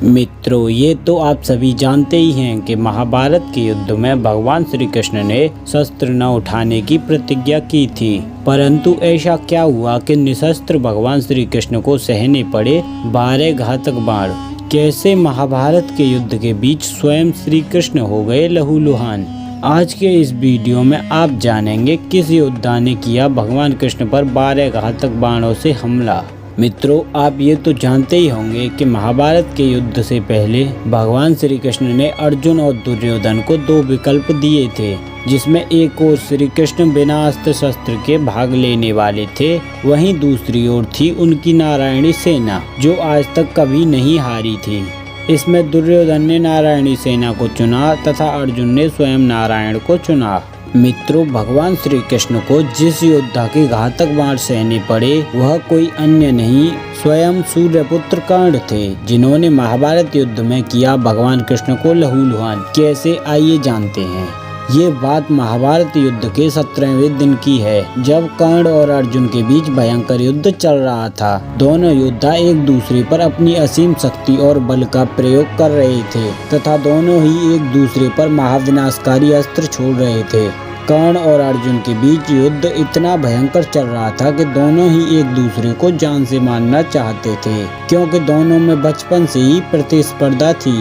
मित्रों, ये तो आप सभी जानते ही हैं कि महाभारत के युद्ध में भगवान श्री कृष्ण ने शस्त्र न उठाने की प्रतिज्ञा की थी। परंतु ऐसा क्या हुआ कि निशस्त्र भगवान श्री कृष्ण को सहने पड़े 12 घातक बाण। कैसे महाभारत के युद्ध के बीच स्वयं श्री कृष्ण हो गए लहूलुहान। आज के इस वीडियो में आप जानेंगे किस योद्धा ने किया भगवान कृष्ण पर 12 घातक बाणों से हमला। मित्रों, आप ये तो जानते ही होंगे कि महाभारत के युद्ध से पहले भगवान श्री कृष्ण ने अर्जुन और दुर्योधन को 2 विकल्प दिए थे, जिसमें एक ओर श्री कृष्ण बिना अस्त्र शस्त्र के भाग लेने वाले थे, वहीं दूसरी ओर थी उनकी नारायणी सेना, जो आज तक कभी नहीं हारी थी। इसमें दुर्योधन ने नारायणी सेना को चुना तथा अर्जुन ने स्वयं नारायण को चुना। मित्रों, भगवान श्री कृष्ण को जिस योद्धा के घातक बाण सहने पड़े वह कोई अन्य नहीं, स्वयं सूर्यपुत्र कर्ण थे, जिन्होंने महाभारत युद्ध में किया भगवान कृष्ण को लहूलुहान। कैसे, आइए जानते हैं। ये बात महाभारत युद्ध के 17वें दिन की है, जब कर्ण और अर्जुन के बीच भयंकर युद्ध चल रहा था। दोनों योद्धा एक दूसरे पर अपनी असीम शक्ति और बल का प्रयोग कर रहे थे तथा दोनों ही एक दूसरे पर महाविनाशकारी अस्त्र छोड़ रहे थे। कर्ण और अर्जुन के बीच युद्ध इतना भयंकर चल रहा था कि दोनों ही एक दूसरे को जान से मारना चाहते थे, क्योंकि दोनों में बचपन से ही प्रतिस्पर्धा थी।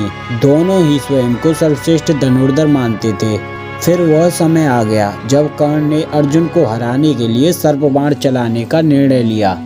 दोनों ही स्वयं को सर्वश्रेष्ठ धनुर्धर मानते थे। फिर वह समय आ गया जब कर्ण ने अर्जुन को हराने के लिए सर्प बाण चलाने का निर्णय लिया।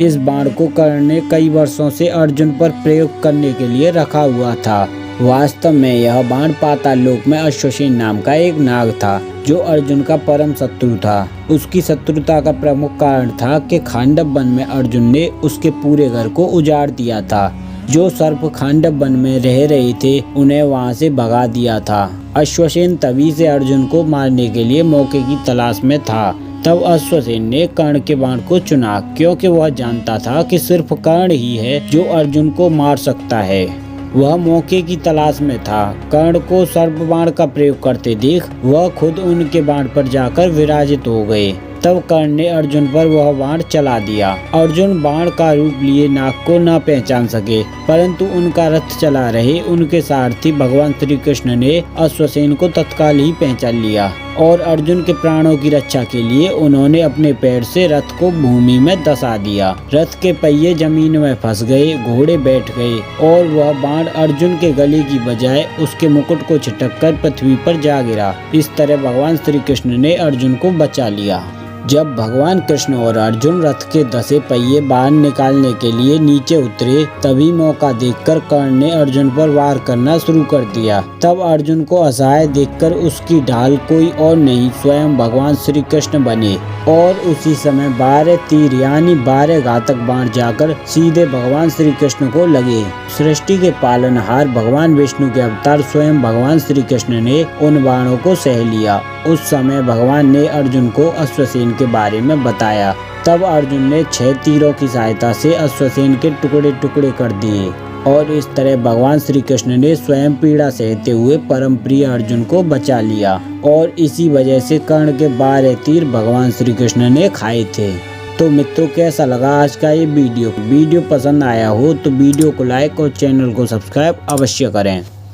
इस बाण को कर्ण ने कई वर्षों से अर्जुन पर प्रयोग करने के लिए रखा हुआ था। वास्तव में यह बाण पाताल लोक में अश्वसेन नाम का एक नाग था, जो अर्जुन का परम शत्रु था। उसकी शत्रुता का प्रमुख कारण था कि खांडव वन में अर्जुन ने उसके पूरे घर को उजाड़ दिया था। जो सर्प खांडव वन में रह रहे थे उन्हें वहां से भगा दिया था। अश्वसेन तभी से अर्जुन को मारने के लिए मौके की तलाश में था। तब अश्वसेन ने कर्ण के बाण को चुना, क्योंकि वह जानता था कि सिर्फ कर्ण ही है जो अर्जुन को मार सकता है। वह मौके की तलाश में था। कर्ण को सर्प बाण का प्रयोग करते देख वह खुद उनके बाण पर जाकर विराजित हो गए। तब कर्ण ने अर्जुन पर वह बाण चला दिया। अर्जुन बाण का रूप लिए नाग को न पहचान सके, परंतु उनका रथ चला रहे उनके सारथी भगवान श्री कृष्ण ने अश्वसेन को तत्काल ही पहचान लिया और अर्जुन के प्राणों की रक्षा के लिए उन्होंने अपने पैर से रथ को भूमि में दसा दिया। रथ के पहिए जमीन में फंस गए, घोड़े बैठ गए और वह बाण अर्जुन के गले की बजाय उसके मुकुट को छिटककर पृथ्वी पर जा गिरा। इस तरह भगवान श्री कृष्ण ने अर्जुन को बचा लिया। जब भगवान कृष्ण और अर्जुन रथ के 10 पहिए बाहर निकालने के लिए नीचे उतरे, तभी मौका देखकर कर्ण ने अर्जुन पर वार करना शुरू कर दिया। तब अर्जुन को असहाय देखकर उसकी ढाल कोई और नहीं स्वयं भगवान श्री कृष्ण बने और उसी समय 12 तीर यानी 12 घातक बाण जाकर सीधे भगवान श्री कृष्ण को लगे। सृष्टि के पालनहार भगवान विष्णु के अवतार स्वयं भगवान श्री कृष्ण ने उन बाणों को सह लिया। उस समय भगवान ने अर्जुन को अश्वसेन के बारे में बताया। तब अर्जुन ने 6 तीरों की सहायता से अश्वसेन के टुकड़े टुकड़े कर दिए और इस तरह भगवान श्री कृष्ण ने स्वयं पीड़ा सहते हुए परम प्रिय अर्जुन को बचा लिया और इसी वजह से कर्ण के 12 तीर भगवान श्री कृष्ण ने खाए थे। तो मित्रों, कैसा लगा आज का ये वीडियो पसंद आया हो तो वीडियो को लाइक और चैनल को सब्सक्राइब अवश्य करें।